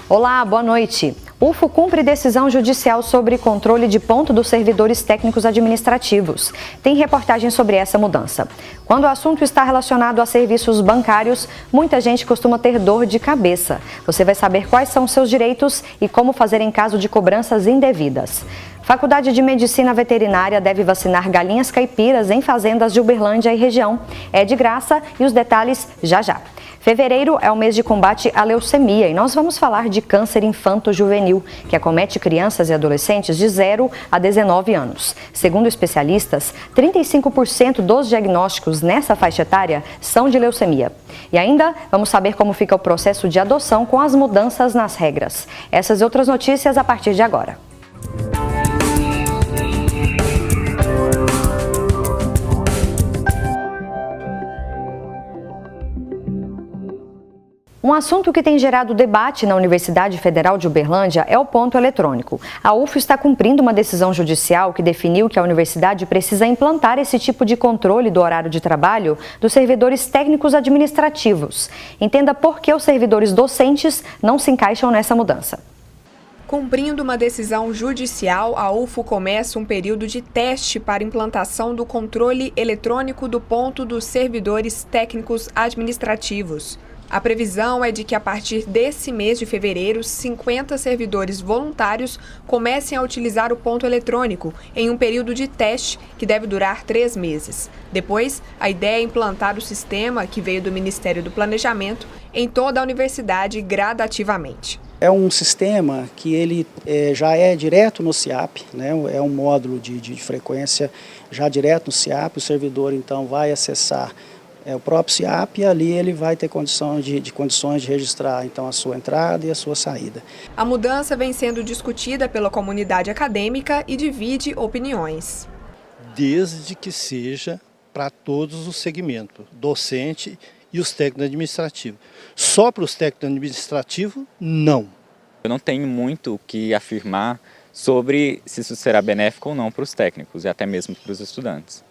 Olá, boa noite. UFO cumpre decisão judicial sobre controle de ponto dos servidores técnicos administrativos. Tem reportagem sobre essa mudança. Quando o assunto está relacionado a serviços bancários, muita gente costuma ter dor de cabeça. Você vai saber quais são seus direitos e como fazer em caso de cobranças indevidas. Faculdade de Medicina Veterinária deve vacinar galinhas caipiras em fazendas de Uberlândia e região. É de graça e os detalhes já já. Fevereiro é o mês de combate à leucemia e nós vamos falar de câncer infanto-juvenil, que acomete crianças e adolescentes de 0 a 19 anos. Segundo especialistas, 35% dos diagnósticos nessa faixa etária são de leucemia. E ainda vamos saber como fica o processo de adoção com as mudanças nas regras. Essas e outras notícias a partir de agora. Um assunto que tem gerado debate na Universidade Federal de Uberlândia é o ponto eletrônico. A UFO está cumprindo uma decisão judicial que definiu que a universidade precisa implantar esse tipo de controle do horário de trabalho dos servidores técnicos administrativos. Entenda por que os servidores docentes não se encaixam nessa mudança. Cumprindo uma decisão judicial, a UFO começa um período de teste para implantação do controle eletrônico do ponto dos servidores técnicos administrativos. A previsão é de que a partir desse mês de fevereiro, 50 servidores voluntários comecem a utilizar o ponto eletrônico em um período de teste que deve durar 3 meses. Depois, a ideia é implantar o sistema, que veio do Ministério do Planejamento, em toda a universidade gradativamente. É um sistema que ele já é direto no CIAP, né? É um módulo de frequência já direto no CIAP. O servidor então vai acessar o próprio CIAP e ali ele vai ter condições de registrar então a sua entrada e a sua saída. A mudança vem sendo discutida pela comunidade acadêmica e divide opiniões. Desde que seja para todos os segmentos, docente e os técnicos administrativos. Só para os técnicos administrativos, não. Eu não tenho muito o que afirmar sobre se isso será benéfico ou não para os técnicos e até mesmo para os estudantes.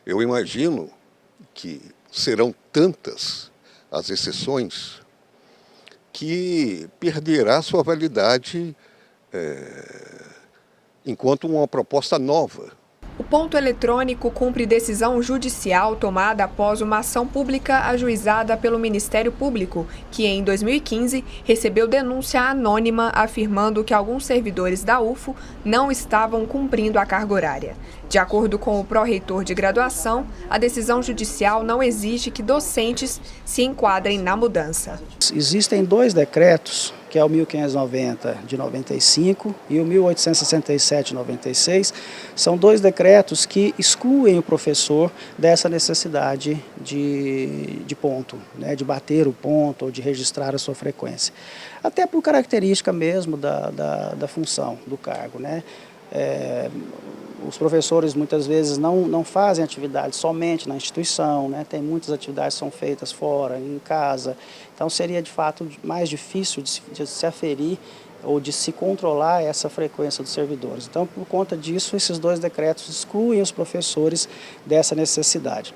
Eu imagino que serão tantas as exceções que perderá sua validade enquanto uma proposta nova. O ponto eletrônico cumpre decisão judicial tomada após uma ação pública ajuizada pelo Ministério Público, que em 2015 recebeu denúncia anônima afirmando que alguns servidores da UFO não estavam cumprindo a carga horária. De acordo com o pró-reitor de graduação, a decisão judicial não exige que docentes se enquadrem na mudança. Existem 2 decretos, que é o 1590 de 95 e o 1867 de 96, são 2 decretos que excluem o professor dessa necessidade de ponto, né, de bater o ponto ou de registrar a sua frequência. Até por característica mesmo da função, do cargo, né? Os professores muitas vezes não fazem atividade somente na instituição, né? Tem muitas atividades que são feitas fora, em casa, então seria de fato mais difícil de se aferir ou de se controlar essa frequência dos servidores. Então, por conta disso, esses 2 decretos excluem os professores dessa necessidade.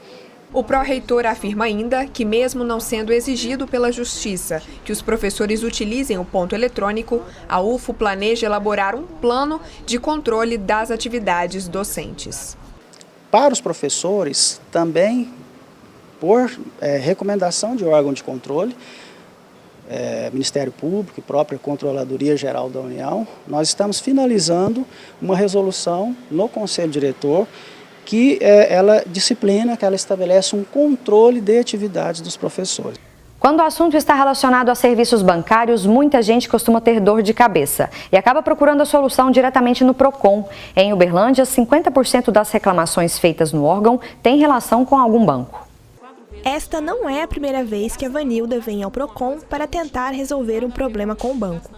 O pró-reitor afirma ainda que, mesmo não sendo exigido pela Justiça que os professores utilizem o ponto eletrônico, a UFO planeja elaborar um plano de controle das atividades docentes. Para os professores, também, por recomendação de órgão de controle, Ministério Público e própria Controladoria Geral da União, nós estamos finalizando uma resolução no Conselho Diretor que ela disciplina, que ela estabelece um controle de atividades dos professores. Quando o assunto está relacionado a serviços bancários, muita gente costuma ter dor de cabeça e acaba procurando a solução diretamente no PROCON. Em Uberlândia, 50% das reclamações feitas no órgão têm relação com algum banco. Esta não é a primeira vez que a Vanilda vem ao PROCON para tentar resolver um problema com o banco.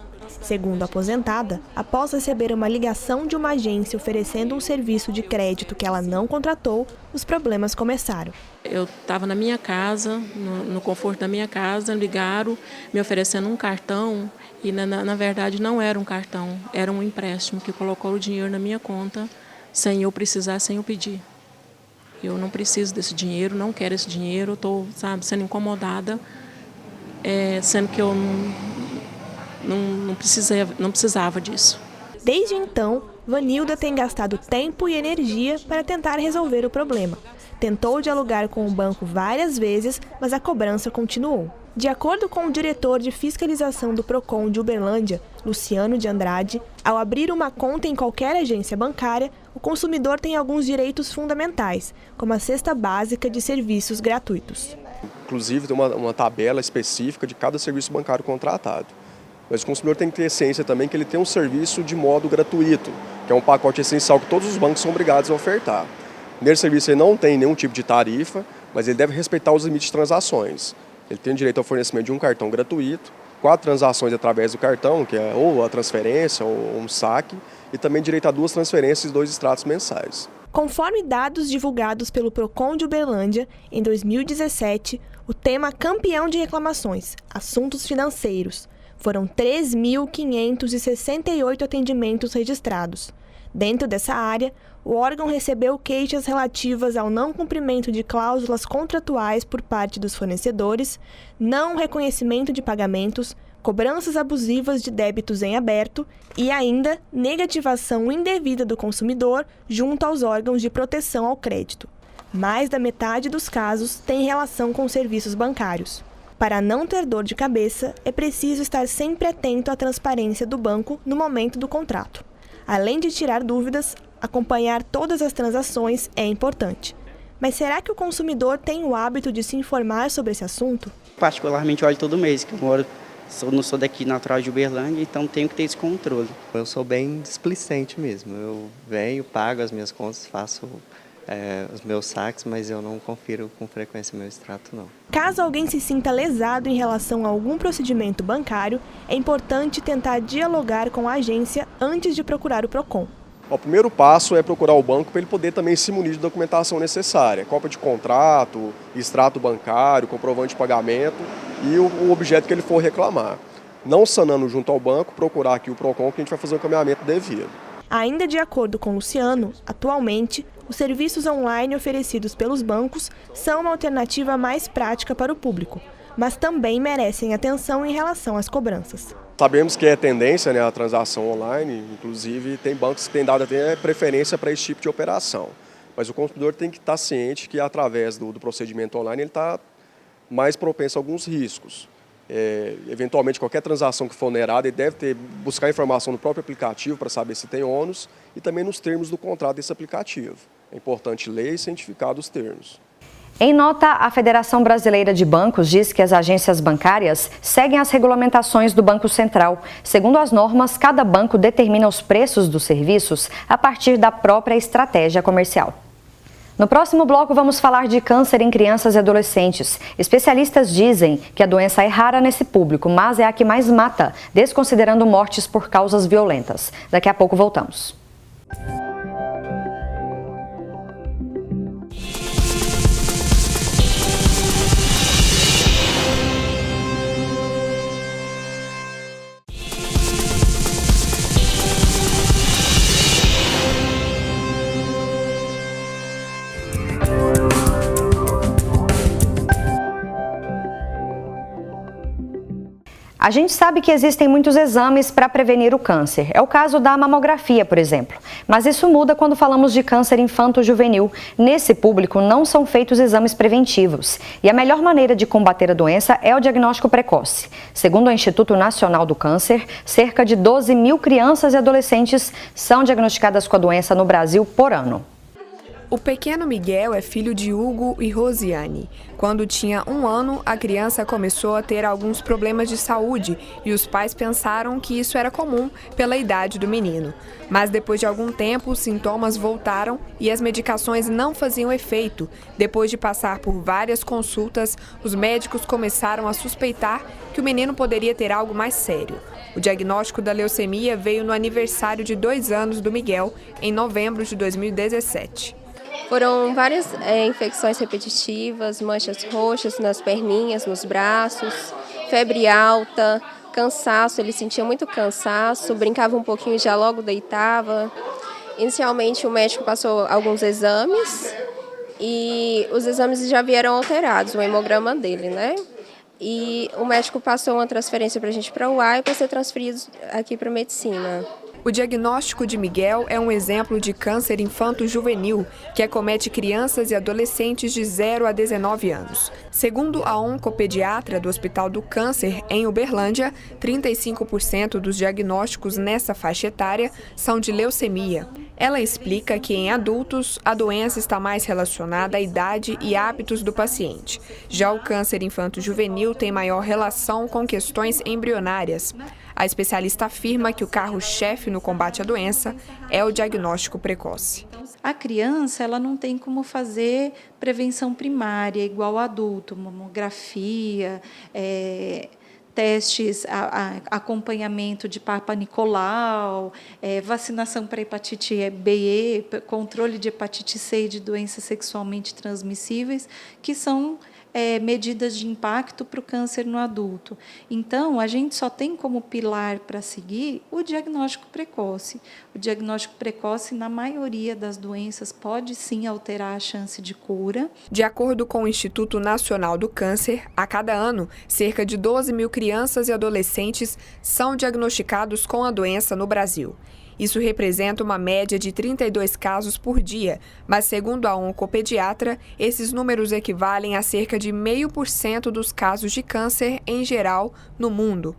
Segundo a aposentada, após receber uma ligação de uma agência oferecendo um serviço de crédito que ela não contratou, os problemas começaram. Eu estava na minha casa, no conforto da minha casa, ligaram me oferecendo um cartão e na verdade não era um cartão, era um empréstimo que colocou o dinheiro na minha conta sem eu precisar, sem eu pedir. Eu não preciso desse dinheiro, não quero esse dinheiro, estou, sendo incomodada, sendo que eu não precisava disso. Desde então, Vanilda tem gastado tempo e energia para tentar resolver o problema. Tentou dialogar com o banco várias vezes, mas a cobrança continuou. De acordo com o diretor de fiscalização do Procon de Uberlândia, Luciano de Andrade, ao abrir uma conta em qualquer agência bancária, o consumidor tem alguns direitos fundamentais, como a cesta básica de serviços gratuitos. Inclusive, tem uma tabela específica de cada serviço bancário contratado. Mas o consumidor tem que ter ciência também que ele tem um serviço de modo gratuito, que é um pacote essencial que todos os bancos são obrigados a ofertar. Nesse serviço ele não tem nenhum tipo de tarifa, mas ele deve respeitar os limites de transações. Ele tem direito ao fornecimento de um cartão gratuito, 4 transações através do cartão, que é ou a transferência ou um saque, e também direito a 2 transferências e 2 extratos mensais. Conforme dados divulgados pelo Procon de Uberlândia, em 2017, o tema campeão de reclamações, assuntos financeiros, foram 3.568 atendimentos registrados. Dentro dessa área, o órgão recebeu queixas relativas ao não cumprimento de cláusulas contratuais por parte dos fornecedores, não reconhecimento de pagamentos, cobranças abusivas de débitos em aberto e ainda negativação indevida do consumidor junto aos órgãos de proteção ao crédito. Mais da metade dos casos tem relação com serviços bancários. Para não ter dor de cabeça, é preciso estar sempre atento à transparência do banco no momento do contrato. Além de tirar dúvidas, acompanhar todas as transações é importante. Mas será que o consumidor tem o hábito de se informar sobre esse assunto? Particularmente olho todo mês, que eu não sou daqui natural de Uberlândia, então tenho que ter esse controle. Eu sou bem displicente mesmo, eu venho, pago as minhas contas, faço os meus saques, mas eu não confiro com frequência meu extrato, não. Caso alguém se sinta lesado em relação a algum procedimento bancário, é importante tentar dialogar com a agência antes de procurar o Procon. O primeiro passo é procurar o banco para ele poder também se munir de documentação necessária, cópia de contrato, extrato bancário, comprovante de pagamento e o objeto que ele for reclamar. Não sanando junto ao banco, procurar aqui o Procon que a gente vai fazer o encaminhamento devido. Ainda de acordo com Luciano, atualmente, os serviços online oferecidos pelos bancos são uma alternativa mais prática para o público, mas também merecem atenção em relação às cobranças. Sabemos que é tendência, né, a transação online, inclusive tem bancos que têm dado até preferência para esse tipo de operação. Mas o consumidor tem que estar ciente que através do procedimento online ele está mais propenso a alguns riscos. Eventualmente qualquer transação que for onerada, ele deve buscar informação no próprio aplicativo para saber se tem ônus e também nos termos do contrato desse aplicativo. É importante ler e cientificar dos termos. Em nota, a Federação Brasileira de Bancos diz que as agências bancárias seguem as regulamentações do Banco Central. Segundo as normas, cada banco determina os preços dos serviços a partir da própria estratégia comercial. No próximo bloco, vamos falar de câncer em crianças e adolescentes. Especialistas dizem que a doença é rara nesse público, mas é a que mais mata, desconsiderando mortes por causas violentas. Daqui a pouco voltamos. A gente sabe que existem muitos exames para prevenir o câncer. É o caso da mamografia, por exemplo. Mas isso muda quando falamos de câncer infanto-juvenil. Nesse público não são feitos exames preventivos. E a melhor maneira de combater a doença é o diagnóstico precoce. Segundo o Instituto Nacional do Câncer, cerca de 12 mil crianças e adolescentes são diagnosticadas com a doença no Brasil por ano. O pequeno Miguel é filho de Hugo e Rosiane. Quando tinha 1 ano, a criança começou a ter alguns problemas de saúde e os pais pensaram que isso era comum pela idade do menino. Mas depois de algum tempo, os sintomas voltaram e as medicações não faziam efeito. Depois de passar por várias consultas, os médicos começaram a suspeitar que o menino poderia ter algo mais sério. O diagnóstico da leucemia veio no aniversário de 2 anos do Miguel, em novembro de 2017. Foram várias infecções repetitivas, manchas roxas nas perninhas, nos braços, febre alta, cansaço, ele sentia muito cansaço, brincava um pouquinho e já logo deitava. Inicialmente o médico passou alguns exames e os exames já vieram alterados, o hemograma dele, né? e o médico passou uma transferência para a gente para o UAI para ser transferido aqui para medicina. O diagnóstico de Miguel é um exemplo de câncer infanto-juvenil, que acomete crianças e adolescentes de 0 a 19 anos. Segundo a oncopediatra do Hospital do Câncer, em Uberlândia, 35% dos diagnósticos nessa faixa etária são de leucemia. Ela explica que em adultos, a doença está mais relacionada à idade e hábitos do paciente. Já o câncer infanto-juvenil tem maior relação com questões embrionárias. A especialista afirma que o carro-chefe no combate à doença é o diagnóstico precoce. A criança ela não tem como fazer prevenção primária igual ao adulto, mamografia, testes, acompanhamento de Papa Nicolau, vacinação para hepatite B, controle de hepatite C e de doenças sexualmente transmissíveis, que são medidas de impacto para o câncer no adulto. Então, a gente só tem como pilar para seguir o diagnóstico precoce. O diagnóstico precoce, na maioria das doenças, pode sim alterar a chance de cura. De acordo com o Instituto Nacional do Câncer, a cada ano, cerca de 12 mil crianças e adolescentes são diagnosticados com a doença no Brasil. Isso representa uma média de 32 casos por dia, mas segundo a oncopediatra, esses números equivalem a cerca de 0,5% dos casos de câncer em geral no mundo.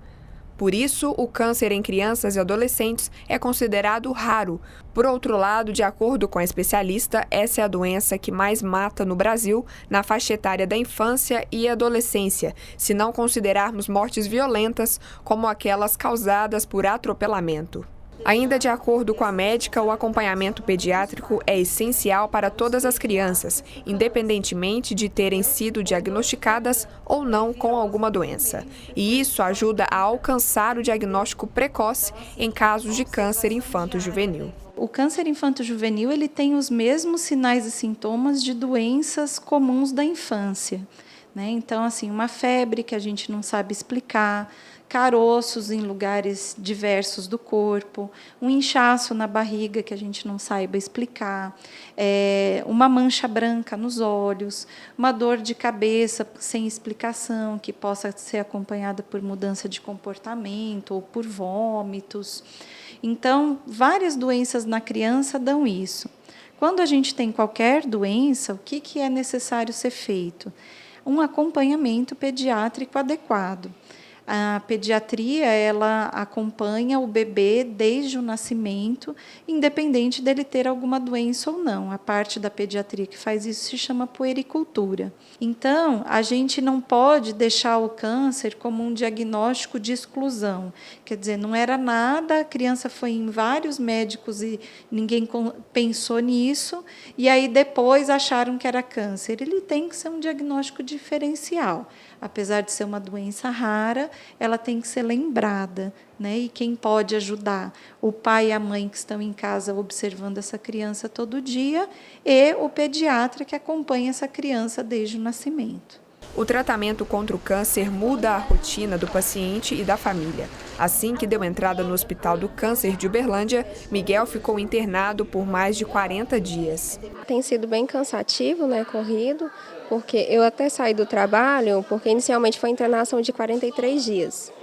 Por isso, o câncer em crianças e adolescentes é considerado raro. Por outro lado, de acordo com a especialista, essa é a doença que mais mata no Brasil na faixa etária da infância e adolescência, se não considerarmos mortes violentas como aquelas causadas por atropelamento. Ainda de acordo com a médica, o acompanhamento pediátrico é essencial para todas as crianças, independentemente de terem sido diagnosticadas ou não com alguma doença. E isso ajuda a alcançar o diagnóstico precoce em casos de câncer infanto-juvenil. O câncer infanto-juvenil ele tem os mesmos sinais e sintomas de doenças comuns da infância, né? Então, assim, uma febre que a gente não sabe explicar, caroços em lugares diversos do corpo, um inchaço na barriga que a gente não saiba explicar, uma mancha branca nos olhos, uma dor de cabeça sem explicação, que possa ser acompanhada por mudança de comportamento ou por vômitos. Então, várias doenças na criança dão isso. Quando a gente tem qualquer doença, o que é necessário ser feito? Um acompanhamento pediátrico adequado. A pediatria ela acompanha o bebê desde o nascimento, independente dele ter alguma doença ou não. A parte da pediatria que faz isso se chama puericultura. Então, a gente não pode deixar o câncer como um diagnóstico de exclusão. Quer dizer, não era nada, a criança foi em vários médicos e ninguém pensou nisso, e aí depois acharam que era câncer. Ele tem que ser um diagnóstico diferencial. Apesar de ser uma doença rara, ela tem que ser lembrada, né? E quem pode ajudar? O pai e a mãe que estão em casa observando essa criança todo dia e o pediatra que acompanha essa criança desde o nascimento. O tratamento contra o câncer muda a rotina do paciente e da família. Assim que deu entrada no Hospital do Câncer de Uberlândia, Miguel ficou internado por mais de 40 dias. Tem sido bem cansativo, né, corrido, porque eu até saí do trabalho, porque inicialmente foi internação de 43 dias.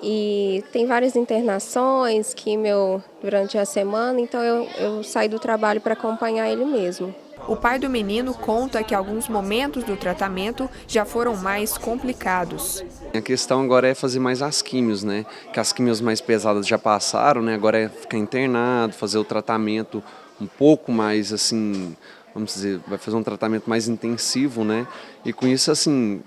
E tem várias internações, químio durante a semana, então eu saí do trabalho para acompanhar ele mesmo. O pai do menino conta que alguns momentos do tratamento já foram mais complicados. A questão agora é fazer mais as químios, né? Que as químios mais pesadas já passaram, né? Agora é ficar internado, fazer o tratamento um pouco mais, assim, vamos dizer, vai fazer um tratamento mais intensivo, né? E com isso, assim,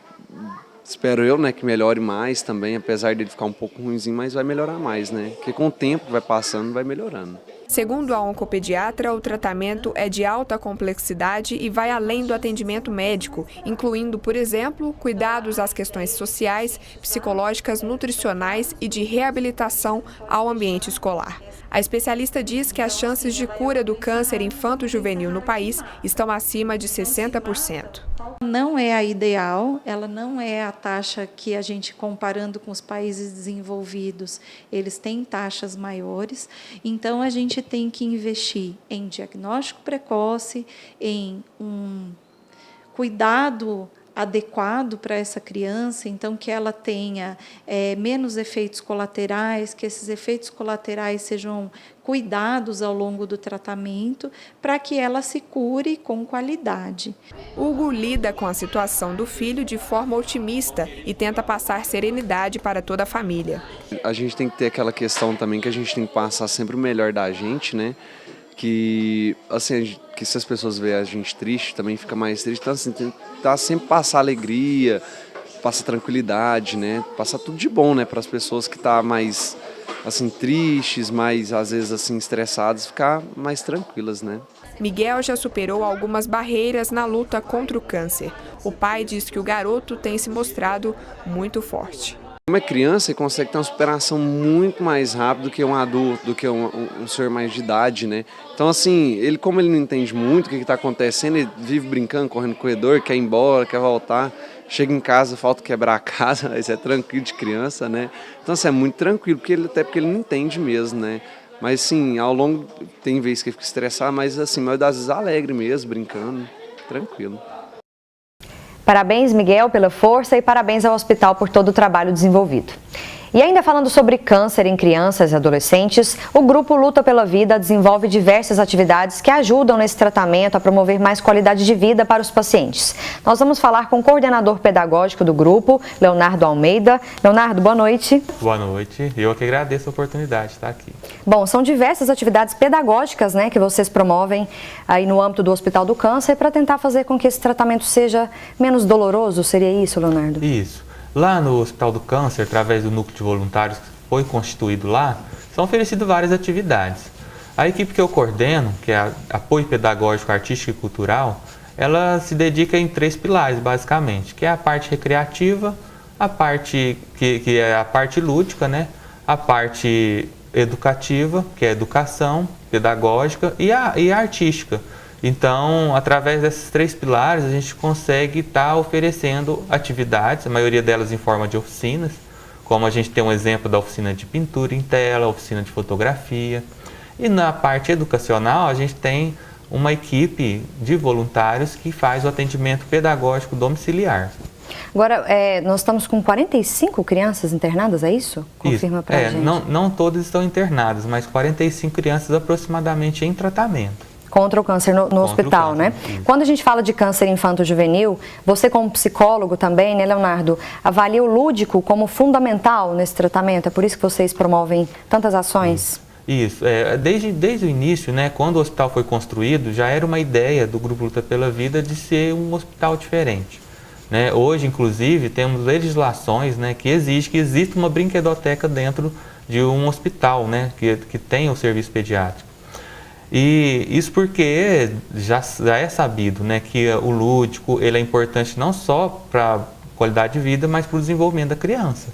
espero eu, né, que melhore mais também, apesar dele ficar um pouco ruimzinho, mas vai melhorar mais, né? Porque com o tempo que vai passando, vai melhorando. Segundo a oncopediatra, o tratamento é de alta complexidade e vai além do atendimento médico, incluindo, por exemplo, cuidados às questões sociais, psicológicas, nutricionais e de reabilitação ao ambiente escolar. A especialista diz que as chances de cura do câncer infanto-juvenil no país estão acima de 60%. Não é a ideal, ela não é a taxa que a gente, comparando com os países desenvolvidos, eles têm taxas maiores. Então, a gente tem que investir em diagnóstico precoce, em um cuidado adequado para essa criança, então que ela tenha menos efeitos colaterais, que esses efeitos colaterais sejam cuidados ao longo do tratamento, para que ela se cure com qualidade. Hugo lida com a situação do filho de forma otimista e tenta passar serenidade para toda a família. A gente tem que ter aquela questão também que a gente tem que passar sempre o melhor da gente, né? Que, assim, que se as pessoas veem a gente triste, também fica mais triste. Então, assim, tentar sempre passar alegria, passar tranquilidade, né? Passar tudo de bom, né? Para as pessoas que estão mais, assim, tristes, mais, às vezes, assim, estressadas, ficar mais tranquilas, né? Miguel já superou algumas barreiras na luta contra o câncer. O pai diz que o garoto tem se mostrado muito forte. Como é criança, ele consegue ter uma superação muito mais rápida do que um adulto, do que um senhor mais de idade, né? Então, assim, como ele não entende muito o que está acontecendo, ele vive brincando, correndo no corredor, quer ir embora, quer voltar, chega em casa, falta quebrar a casa, isso é tranquilo de criança, né? Então, assim, é muito tranquilo, até porque ele não entende mesmo, né? Mas, assim, ao longo, tem vezes que ele fica estressado, mas, assim, a maioria das vezes alegre mesmo, brincando, tranquilo. Parabéns, Miguel, pela força e parabéns ao hospital por todo o trabalho desenvolvido. E ainda falando sobre câncer em crianças e adolescentes, o Grupo Luta pela Vida desenvolve diversas atividades que ajudam nesse tratamento a promover mais qualidade de vida para os pacientes. Nós vamos falar com o coordenador pedagógico do grupo, Leonardo Almeida. Leonardo, boa noite. Boa noite. Eu que agradeço a oportunidade de estar aqui. Bom, são diversas atividades pedagógicas, né, que vocês promovem aí no âmbito do Hospital do Câncer para tentar fazer com que esse tratamento seja menos doloroso. Seria isso, Leonardo? Isso. Lá no Hospital do Câncer, através do núcleo de voluntários que foi constituído lá, são oferecidas várias atividades. A equipe que eu coordeno, que é Apoio Pedagógico, Artístico e Cultural, ela se dedica em 3 pilares, basicamente, que é a parte recreativa, a parte que é a parte lúdica, né? A parte educativa, que é a educação pedagógica, e a artística. Então, através desses 3 pilares, a gente consegue estar oferecendo atividades, a maioria delas em forma de oficinas, como a gente tem um exemplo da oficina de pintura em tela, oficina de fotografia. E na parte educacional, a gente tem uma equipe de voluntários que faz o atendimento pedagógico domiciliar. Agora, nós estamos com 45 crianças internadas, é isso? Confirma para a gente. Não todas estão internadas, mas 45 crianças aproximadamente em tratamento. Contra o câncer no hospital, né? Quando a gente fala de câncer infanto-juvenil, você como psicólogo também, né, Leonardo, avalia o lúdico como fundamental nesse tratamento? É por isso que vocês promovem tantas ações? Isso. Desde o início, né, quando o hospital foi construído, já era uma ideia do Grupo Luta pela Vida de ser um hospital diferente. Né? Hoje, inclusive, temos legislações, né, que exigem que exista uma brinquedoteca dentro de um hospital, né, que tenha o serviço pediátrico. E isso porque já é sabido, né, que o lúdico ele é importante não só para a qualidade de vida, mas para o desenvolvimento da criança.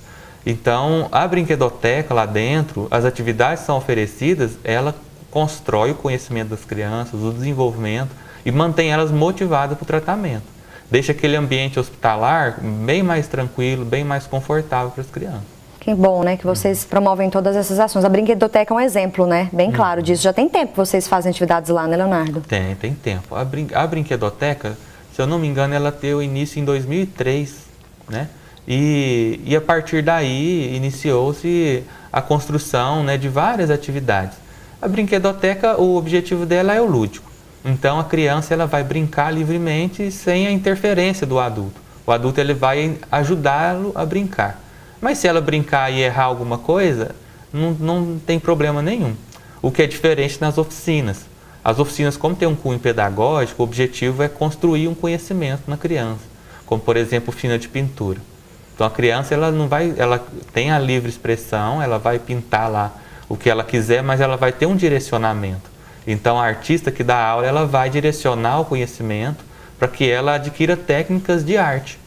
Então, a brinquedoteca lá dentro, as atividades que são oferecidas, ela constrói o conhecimento das crianças, o desenvolvimento e mantém elas motivadas para o tratamento. Deixa aquele ambiente hospitalar bem mais tranquilo, bem mais confortável para as crianças. Que bom, né, que vocês promovem todas essas ações. A brinquedoteca é um exemplo, né, bem claro disso. Já tem tempo que vocês fazem atividades lá, né, Leonardo? Tem tempo. A brinquedoteca, se eu não me engano, ela teve início em 2003, né? E a partir daí iniciou-se a construção, né, de várias atividades. A brinquedoteca, o objetivo dela é o lúdico. Então a criança ela vai brincar livremente sem a interferência do adulto. O adulto ele vai ajudá-lo a brincar. Mas se ela brincar e errar alguma coisa, não tem problema nenhum. O que é diferente nas oficinas. As oficinas, como tem um cunho pedagógico, o objetivo é construir um conhecimento na criança. Como, por exemplo, oficina de pintura. Então a criança ela tem a livre expressão, ela vai pintar lá o que ela quiser, mas ela vai ter um direcionamento. Então a artista que dá aula, ela vai direcionar o conhecimento para que ela adquira técnicas de arte.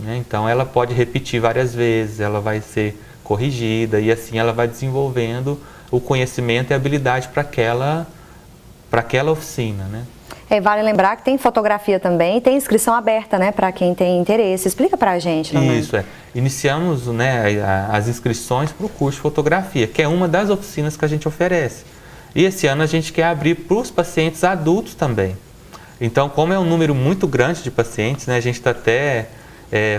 Então ela pode repetir várias vezes, ela vai ser corrigida e assim ela vai desenvolvendo o conhecimento e a habilidade para aquela oficina, né? Vale lembrar que tem fotografia também e tem inscrição aberta, né, para quem tem interesse. Explica para a gente, Leonardo. Isso, Iniciamos, né, as inscrições para o curso de fotografia, que é uma das oficinas que a gente oferece. E esse ano a gente quer abrir para os pacientes adultos também. Então, como é um número muito grande de pacientes, né, a gente está até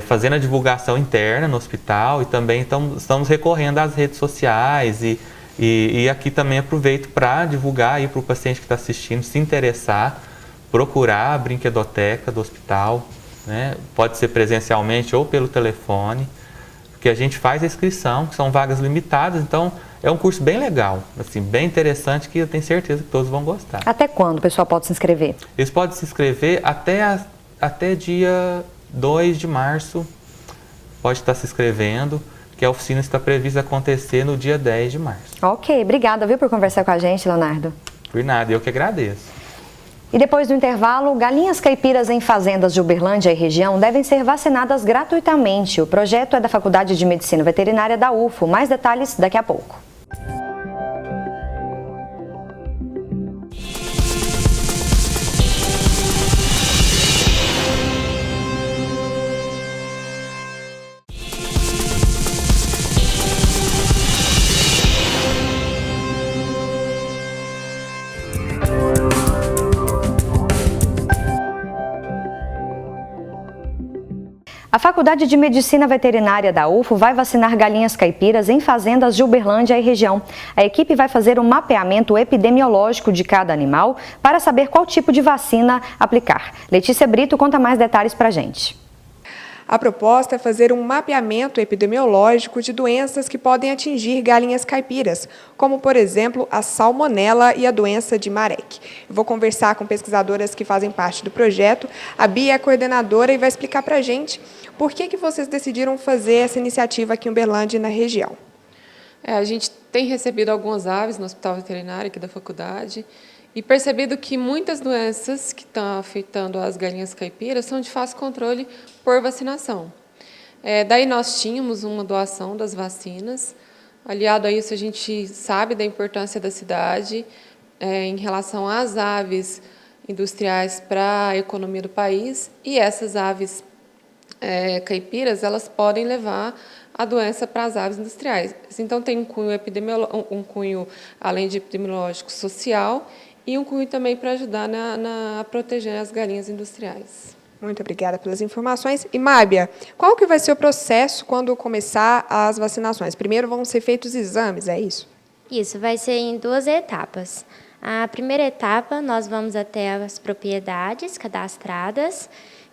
fazendo a divulgação interna no hospital e também estamos recorrendo às redes sociais e aqui também aproveito para divulgar aí para o paciente que está assistindo, se interessar, procurar a brinquedoteca do hospital, né? Pode ser presencialmente ou pelo telefone, porque a gente faz a inscrição, que são vagas limitadas, então é um curso bem legal, assim, bem interessante, que eu tenho certeza que todos vão gostar. Até quando o pessoal pode se inscrever? Eles podem se inscrever até dia 2 de março, pode estar se inscrevendo, que a oficina está prevista acontecer no dia 10 de março. Ok, obrigada, viu, por conversar com a gente, Leonardo. Por nada, eu que agradeço. E depois do intervalo, galinhas caipiras em fazendas de Uberlândia e região devem ser vacinadas gratuitamente. O projeto é da Faculdade de Medicina Veterinária da UFO. Mais detalhes daqui a pouco. A Faculdade de Medicina Veterinária da UFO vai vacinar galinhas caipiras em fazendas de Uberlândia e região. A equipe vai fazer um mapeamento epidemiológico de cada animal para saber qual tipo de vacina aplicar. Letícia Brito conta mais detalhes para a gente. A proposta é fazer um mapeamento epidemiológico de doenças que podem atingir galinhas caipiras, como, por exemplo, a salmonela e a doença de Marek. Eu vou conversar com pesquisadoras que fazem parte do projeto. A Bia é coordenadora e vai explicar para a gente por que vocês decidiram fazer essa iniciativa aqui em Uberlândia e na região. A gente tem recebido algumas aves no hospital veterinário aqui da faculdade e percebido que muitas doenças que estão afetando as galinhas caipiras são de fácil controle por vacinação. Daí nós tínhamos uma doação das vacinas. Aliado a isso, a gente sabe da importância da cidade em relação às aves industriais para a economia do país, e essas aves caipiras, elas podem levar a doença para as aves industriais. Então, tem um cunho, além de epidemiológico, social, e um cunho também para ajudar a proteger as galinhas industriais. Muito obrigada pelas informações. E, Mábia, qual que vai ser o processo quando começar as vacinações? Primeiro vão ser feitos exames, é isso? Isso, vai ser em 2 etapas. A primeira etapa, nós vamos até as propriedades cadastradas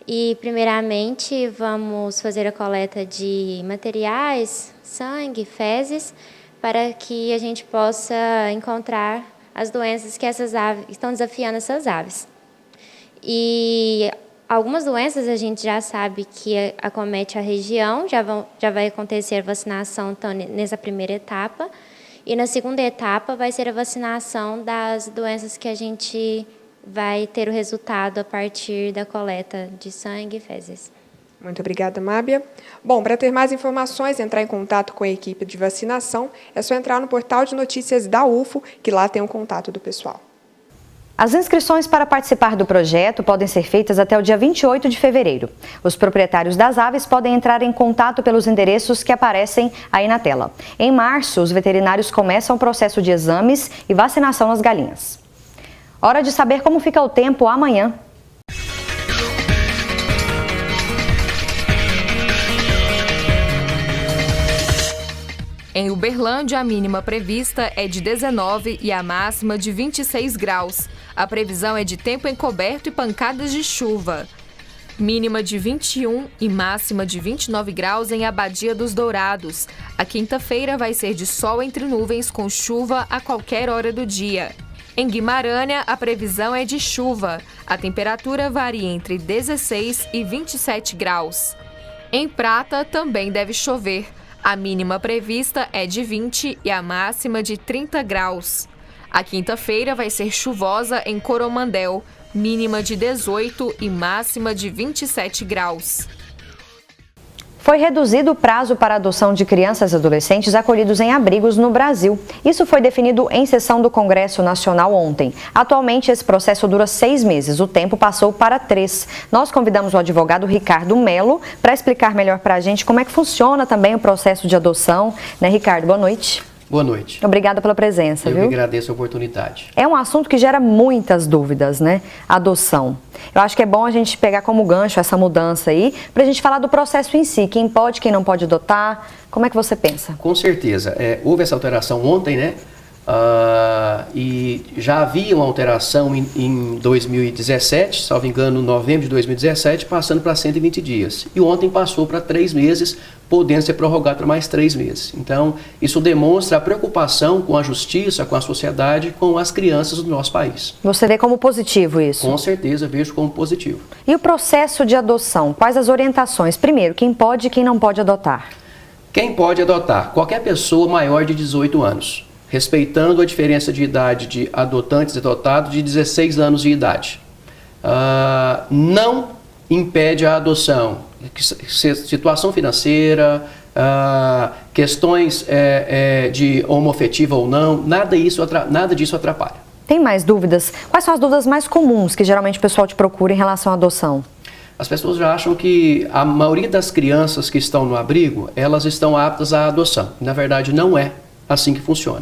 e, primeiramente, vamos fazer a coleta de materiais, sangue, fezes, para que a gente possa encontrar as doenças que essas aves estão desafiando essas aves. E algumas doenças a gente já sabe que acomete a região, já vai acontecer a vacinação então, nessa primeira etapa. E na segunda etapa vai ser a vacinação das doenças que a gente vai ter o resultado a partir da coleta de sangue e fezes. Muito obrigada, Mábia. Bom, para ter mais informações, entrar em contato com a equipe de vacinação, é só entrar no portal de notícias da UFO, que lá tem o contato do pessoal. As inscrições para participar do projeto podem ser feitas até o dia 28 de fevereiro. Os proprietários das aves podem entrar em contato pelos endereços que aparecem aí na tela. Em março, os veterinários começam o processo de exames e vacinação nas galinhas. Hora de saber como fica o tempo amanhã. Em Uberlândia, a mínima prevista é de 19 e a máxima de 26 graus. A previsão é de tempo encoberto e pancadas de chuva. Mínima de 21 e máxima de 29 graus em Abadia dos Dourados. A quinta-feira vai ser de sol entre nuvens com chuva a qualquer hora do dia. Em Guimarães, a previsão é de chuva. A temperatura varia entre 16 e 27 graus. Em Prata, também deve chover. A mínima prevista é de 20 e a máxima de 30 graus. A quinta-feira vai ser chuvosa em Coromandel, mínima de 18 e máxima de 27 graus. Foi reduzido o prazo para a adoção de crianças e adolescentes acolhidos em abrigos no Brasil. Isso foi definido em sessão do Congresso Nacional ontem. Atualmente, esse processo dura 6 meses. O tempo passou para 3. Nós convidamos o advogado Ricardo Melo para explicar melhor para a gente como é que funciona também o processo de adoção. Né, Ricardo? Boa noite. Boa noite. Obrigada pela presença, Eu viu? que agradeço a oportunidade. É um assunto que gera muitas dúvidas, né? Adoção. Eu acho que é bom a gente pegar como gancho essa mudança aí, pra gente falar do processo em si, quem pode, quem não pode adotar. Como é que você pensa? Com certeza. Houve essa alteração ontem, né? E já havia uma alteração em 2017, salvo engano, em novembro de 2017, passando para 120 dias. E ontem passou para 3 meses, podendo ser prorrogado para mais 3 meses. Então, isso demonstra a preocupação com a justiça, com a sociedade, com as crianças do nosso país. Você vê como positivo isso? Com certeza, vejo como positivo. E o processo de adoção? Quais as orientações? Primeiro, quem pode e quem não pode adotar? Quem pode adotar? Qualquer pessoa maior de 18 anos. Respeitando a diferença de idade de adotantes e adotados de 16 anos de idade. Não impede a adoção. Situação financeira, questões de homoafetiva ou não, nada disso atrapalha. Tem mais dúvidas? Quais são as dúvidas mais comuns que geralmente o pessoal te procura em relação à adoção? As pessoas já acham que a maioria das crianças que estão no abrigo, elas estão aptas à adoção. Na verdade, não é assim que funciona.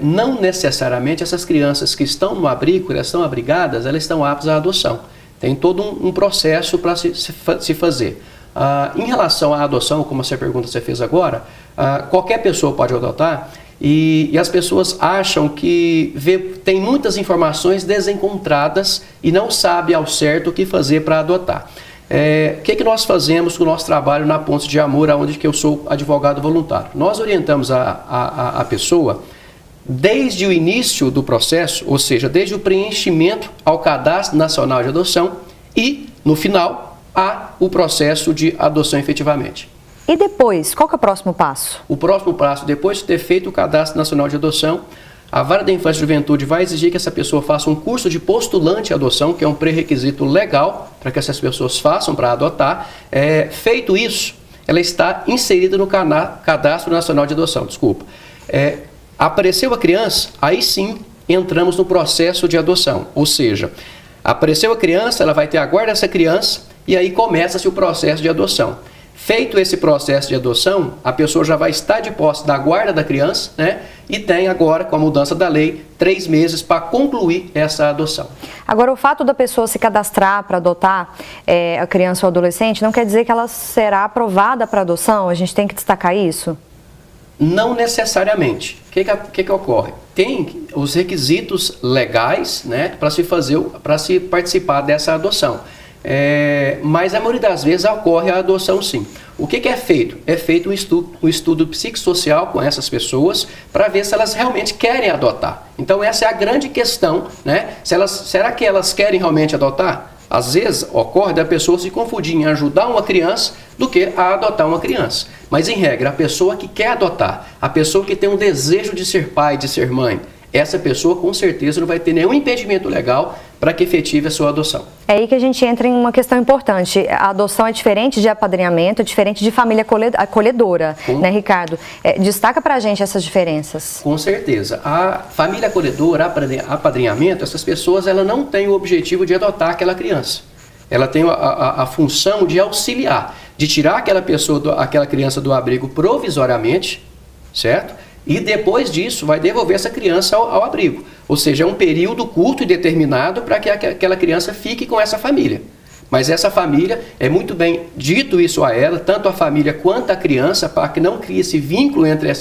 Não necessariamente essas crianças que estão no abrigo, elas estão abrigadas, elas estão aptas à adoção. Tem todo um processo para se fazer. Em relação à adoção, como essa pergunta você fez agora, qualquer pessoa pode adotar e as pessoas acham que tem muitas informações desencontradas e não sabe ao certo o que fazer para adotar. O que nós fazemos com o nosso trabalho na Ponte de Amor, onde que eu sou advogado voluntário? Nós orientamos a pessoa desde o início do processo, ou seja, desde o preenchimento ao Cadastro Nacional de Adoção e, no final, o processo de adoção efetivamente. E depois, qual que é o próximo passo? O próximo passo, depois de ter feito o Cadastro Nacional de Adoção, a Vara da Infância e Juventude vai exigir que essa pessoa faça um curso de postulante à adoção, que é um pré-requisito legal para que essas pessoas façam para adotar. Feito isso, ela está inserida no Cadastro Nacional de Adoção. Apareceu a criança, aí sim entramos no processo de adoção. Ou seja, apareceu a criança, ela vai ter a guarda dessa criança e aí começa-se o processo de adoção. Feito esse processo de adoção, a pessoa já vai estar de posse da guarda da criança, né? E tem agora, com a mudança da lei, 3 meses para concluir essa adoção. Agora, o fato da pessoa se cadastrar para adotar a criança ou adolescente não quer dizer que ela será aprovada para adoção? A gente tem que destacar isso? Não necessariamente. O que ocorre? Tem os requisitos legais, né, para se participar dessa adoção. Mas a maioria das vezes ocorre a adoção sim. O que é feito? É feito um estudo psicossocial com essas pessoas para ver se elas realmente querem adotar. Então essa é a grande questão, né? Será que elas querem realmente adotar? Às vezes ocorre da pessoa se confundir em ajudar uma criança do que a adotar uma criança. Mas em regra, a pessoa que quer adotar, a pessoa que tem um desejo de ser pai, de ser mãe, essa pessoa com certeza não vai ter nenhum impedimento legal para que efetive a sua adoção. É aí que a gente entra em uma questão importante. A adoção é diferente de apadrinhamento, é diferente de família acolhedora, né, Ricardo? Destaca para a gente essas diferenças. Com certeza. A família acolhedora, apadrinhamento, essas pessoas ela não têm o objetivo de adotar aquela criança. Ela tem a função de auxiliar, de tirar aquela criança do abrigo provisoriamente, certo? E depois disso vai devolver essa criança ao abrigo. Ou seja, é um período curto e determinado para que aquela criança fique com essa família. Mas essa família, é muito bem dito isso a ela, tanto a família quanto a criança, para que não crie esse vínculo entre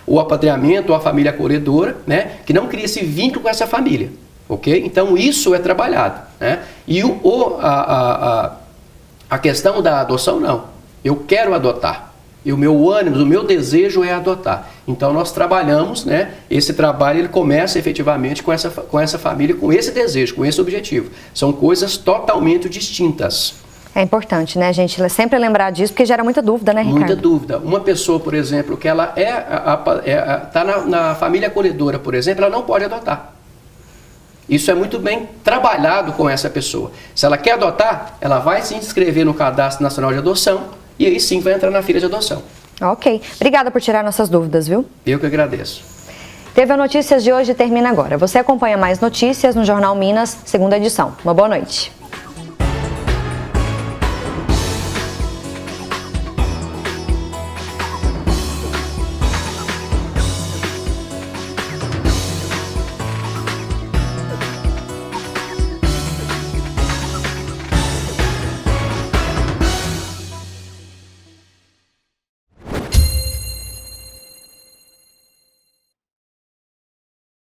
o apadrinhamento ou a família acolhedora, né? Que não crie esse vínculo com essa família. Ok? Então isso é trabalhado, né? E a questão da adoção, não. Eu quero adotar. E o meu ânimo, o meu desejo é adotar. Então nós trabalhamos, né? Esse trabalho ele começa efetivamente com essa família, com esse desejo, com esse objetivo. São coisas totalmente distintas. É importante, né, gente? Sempre lembrar disso, porque gera muita dúvida, né, Ricardo? Muita dúvida. Uma pessoa, por exemplo, que ela está na família acolhedora, por exemplo, ela não pode adotar. Isso é muito bem trabalhado com essa pessoa. Se ela quer adotar, ela vai se inscrever no Cadastro Nacional de Adoção e aí sim vai entrar na fila de adoção. Ok. Obrigada por tirar nossas dúvidas, viu? Eu que agradeço. TV Notícias de hoje termina agora. Você acompanha mais notícias no Jornal Minas, segunda edição. Uma boa noite.